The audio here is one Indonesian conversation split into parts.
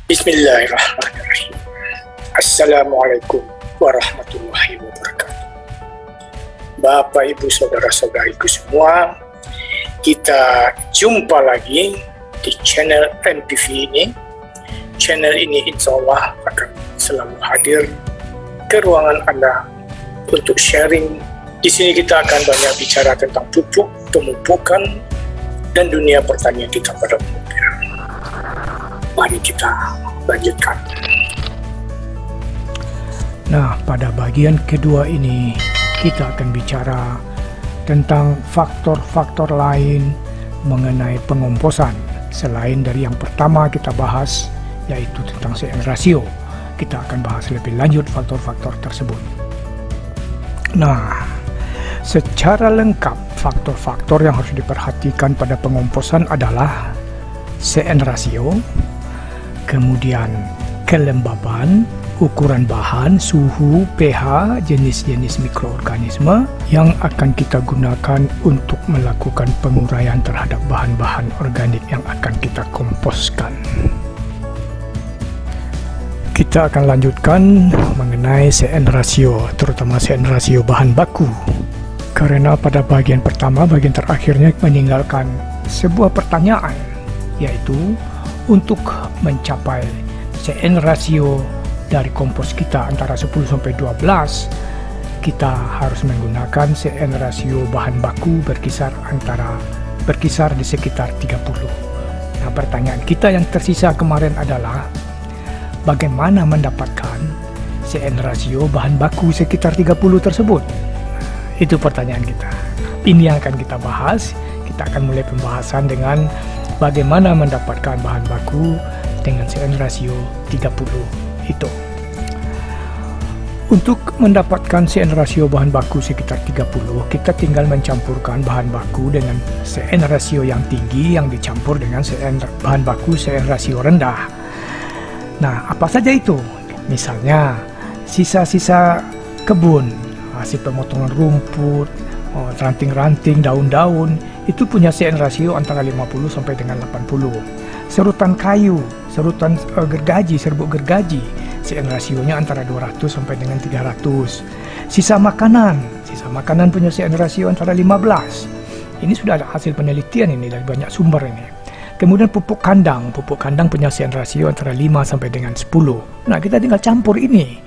Bismillahirrahmanirrahim. Assalamualaikum warahmatullahi wabarakatuh. Bapak, Ibu, Saudara-saudariku semua, kita jumpa lagi di channel MPV ini. Channel ini insya Allah akan selalu hadir ke ruangan Anda untuk sharing. Di sini kita akan banyak bicara tentang pupuk, pemupukan, dan dunia pertanian kita pada umumnya. Mari kita lanjutkan. Nah, pada bagian kedua ini kita akan bicara tentang faktor-faktor lain mengenai pengomposan. Selain dari yang pertama kita bahas, yaitu tentang CN ratio. Kita akan bahas lebih lanjut faktor-faktor tersebut. Nah, secara lengkap faktor-faktor yang harus diperhatikan pada pengomposan adalah CN ratio, kemudian kelembaban, ukuran bahan, suhu, pH, jenis-jenis mikroorganisme yang akan kita gunakan untuk melakukan penguraian terhadap bahan-bahan organik yang akan kita komposkan. Kita akan lanjutkan mengenai CN ratio, terutama CN ratio bahan baku. Karena pada bagian pertama, bagian terakhirnya meninggalkan sebuah pertanyaan, yaitu untuk mencapai CN ratio dari kompos kita antara 10 sampai 12, kita harus menggunakan CN ratio bahan baku berkisar di sekitar 30. Nah, pertanyaan kita yang tersisa kemarin adalah bagaimana mendapatkan CN ratio bahan baku sekitar 30 tersebut? Nah, itu pertanyaan kita. Ini yang akan kita bahas. Kita akan mulai pembahasan dengan bagaimana mendapatkan bahan baku dengan CN ratio 30 itu. Untuk mendapatkan CN ratio bahan baku sekitar 30, kita tinggal mencampurkan bahan baku dengan CN ratio yang tinggi yang dicampur dengan bahan baku CN ratio rendah. Nah, apa saja itu? Misalnya, sisa-sisa kebun, hasil pemotongan rumput, ranting-ranting, daun-daun, itu punya CN ratio antara 50 sampai dengan 80. Serutan kayu, serutan gergaji, serbuk gergaji, CN rasionya antara 200 sampai dengan 300. Sisa makanan punya CN rasio antara 15. Ini sudah ada hasil penelitian ini dari banyak sumber ini. Kemudian pupuk kandang punya CN rasio antara 5 sampai dengan 10. Nah, kita tinggal campur ini.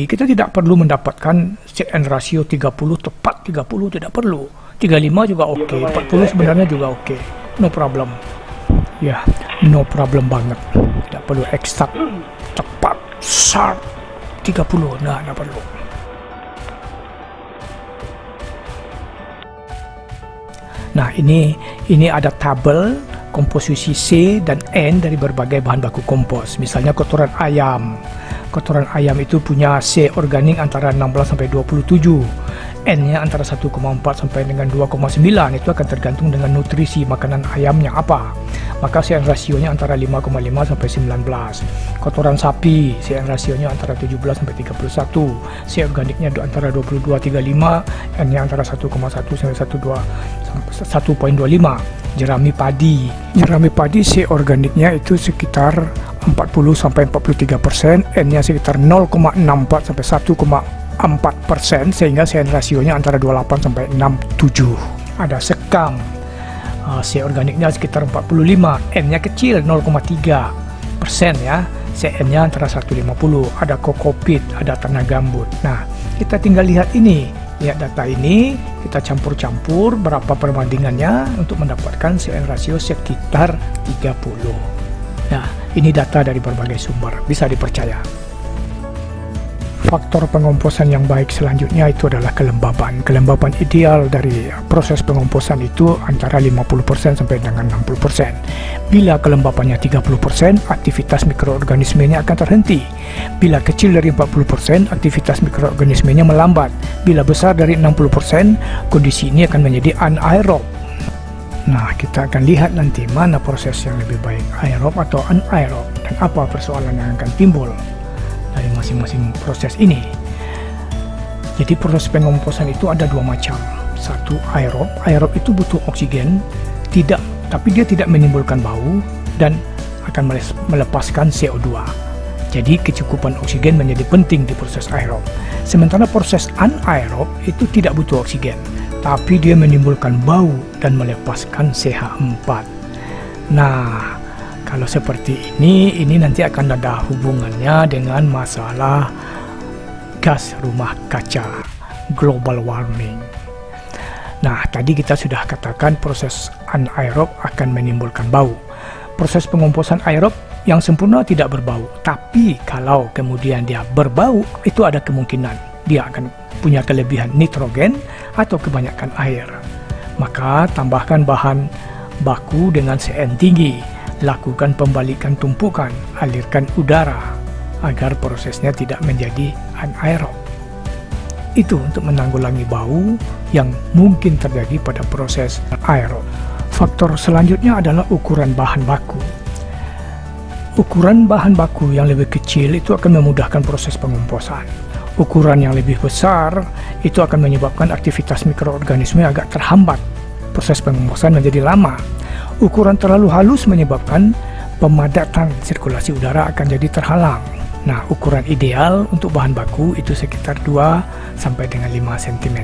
Kita tidak perlu mendapatkan CN rasio 30 tepat 30, tidak perlu. 35 juga oke, 40 sebenarnya juga oke. No problem. Ya, no problem banget. Tidak perlu eksak, tepat, sharp 30. Nah, tidak perlu. Nah, ini ada tabel komposisi C dan N dari berbagai bahan baku kompos. Misalnya kotoran ayam. Kotoran ayam itu punya C organik antara 16 sampai 27. N-nya antara 1,4 sampai dengan 2,9. Itu akan tergantung dengan nutrisi makanan ayamnya apa. Maka CN rasionya antara 5,5 sampai 19. Kotoran sapi, CN rasionya antara 17 sampai 31. C organiknya antara 22,35, N-nya antara 1,1 sampai 1,25. Jerami padi C organiknya itu sekitar 40 sampai 43%, N-nya sekitar 0,64 sampai 1,4%, sehingga CN rasionya antara 28 sampai 67. Ada sekam, C organiknya sekitar 45, N-nya kecil 0,3% ya, CN-nya antara 150. Ada kokopit, ada tanah gambut. Nah, kita tinggal lihat data ini, kita campur-campur berapa perbandingannya untuk mendapatkan CN rasio sekitar 30. Nah, ini data dari berbagai sumber, bisa dipercaya. Faktor pengomposan yang baik selanjutnya itu adalah kelembaban. Kelembaban ideal dari proses pengomposan itu antara 50% sampai dengan 60%. Bila kelembabannya 30%, aktivitas mikroorganismenya akan terhenti. Bila kecil dari 40%, aktivitas mikroorganismenya melambat. Bila besar dari 60%, kondisi ini akan menjadi anaerob. Nah, kita akan lihat nanti mana proses yang lebih baik, aerob atau anaerob, dan apa persoalan yang akan timbul dari masing-masing proses ini. Jadi proses pengomposan itu ada dua macam. Satu aerob itu butuh oksigen, tapi dia tidak menimbulkan bau, dan akan melepaskan CO2. Jadi kecukupan oksigen menjadi penting di proses aerob. Sementara proses anaerob itu tidak butuh oksigen, tapi dia menimbulkan bau dan melepaskan CH4. Nah, kalau seperti ini nanti akan ada hubungannya dengan masalah gas rumah kaca, global warming. Nah, tadi kita sudah katakan proses anaerob akan menimbulkan bau. Proses pengomposan aerob yang sempurna tidak berbau, tapi kalau kemudian dia berbau, itu ada kemungkinan dia akan punya kelebihan nitrogen atau kebanyakan air. Maka tambahkan bahan baku dengan CN tinggi, lakukan pembalikan tumpukan, alirkan udara agar prosesnya tidak menjadi anaerob. Itu untuk menanggulangi bau yang mungkin terjadi pada proses aerob. Faktor selanjutnya adalah ukuran bahan baku. Ukuran bahan baku yang lebih kecil itu akan memudahkan proses pengomposan. Ukuran yang lebih besar itu akan menyebabkan aktivitas mikroorganisme agak terhambat. Proses pengomposan menjadi lama. Ukuran terlalu halus menyebabkan pemadatan sirkulasi udara akan jadi terhalang. Nah, ukuran ideal untuk bahan baku itu sekitar 2 sampai dengan 5 cm.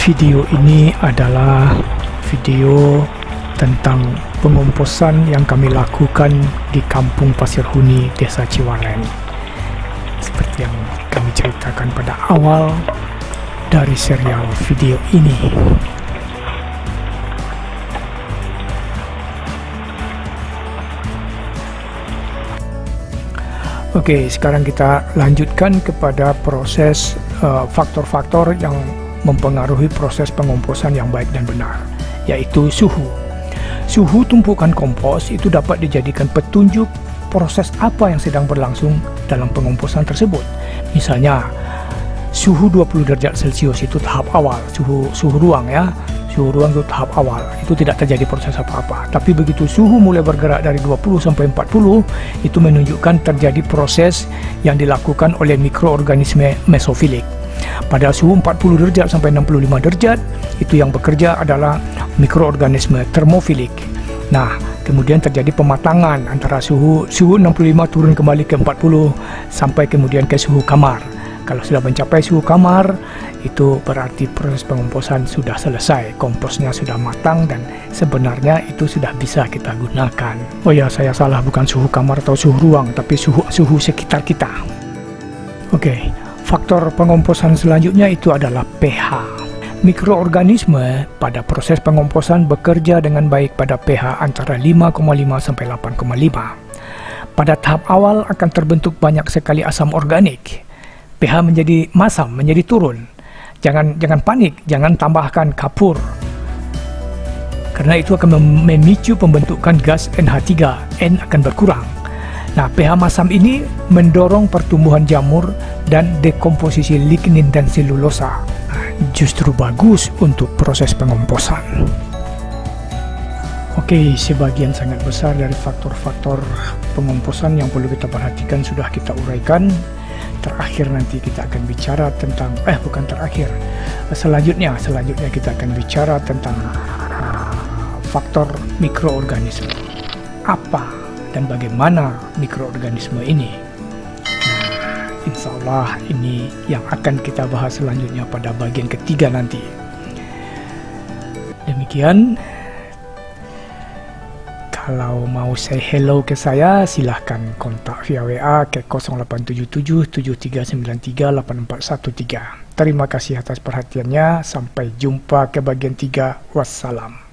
Video ini adalah video tentang pengomposan yang kami lakukan di Kampung Pasir Huni, Desa Ciwalen. Seperti yang kami ceritakan pada awal dari serial video ini. Oke, sekarang kita lanjutkan kepada proses faktor-faktor yang mempengaruhi proses pengomposan yang baik dan benar, yaitu suhu. Suhu tumpukan kompos itu dapat dijadikan petunjuk proses apa yang sedang berlangsung dalam pengomposan tersebut. Misalnya, suhu 20 derajat Celcius itu tahap awal, suhu ruang ya. Suhu ruang itu tahap awal, itu tidak terjadi proses apa-apa. Tapi begitu suhu mulai bergerak dari 20 sampai 40, itu menunjukkan terjadi proses yang dilakukan oleh mikroorganisme mesofilik. Pada suhu 40 derajat sampai 65 derajat, itu yang bekerja adalah mikroorganisme termofilik. Nah, kemudian terjadi pematangan antara suhu 65 turun kembali ke 40 sampai kemudian ke suhu kamar. Kalau sudah mencapai suhu kamar, itu berarti proses pengomposan sudah selesai, komposnya sudah matang dan sebenarnya itu sudah bisa kita gunakan. Oh ya, saya salah, bukan suhu kamar atau suhu ruang, tapi suhu sekitar kita. Oke, faktor pengomposan selanjutnya itu adalah pH. Mikroorganisme pada proses pengomposan bekerja dengan baik pada pH antara 5,5 sampai 8,5. Pada tahap awal akan terbentuk banyak sekali asam organik. pH menjadi masam, menjadi turun. Jangan panik, jangan tambahkan kapur. Karena itu akan memicu pembentukan gas NH3, N akan berkurang. Nah, pH masam ini mendorong pertumbuhan jamur dan dekomposisi lignin dan selulosa. Justru bagus untuk proses pengomposan. Oke, sebagian sangat besar dari faktor-faktor pengomposan yang perlu kita perhatikan sudah kita uraikan. Terakhir nanti kita akan bicara tentang selanjutnya kita akan bicara tentang faktor mikroorganisme. Apa dan bagaimana mikroorganisme ini? Nah, insya Allah ini yang akan kita bahas selanjutnya pada bagian ketiga nanti. Demikian. Kalau mau say hello ke saya, silahkan kontak via WA ke 0877 7393 8413. Terima kasih atas perhatiannya. Sampai jumpa ke bagian 3. Wassalam.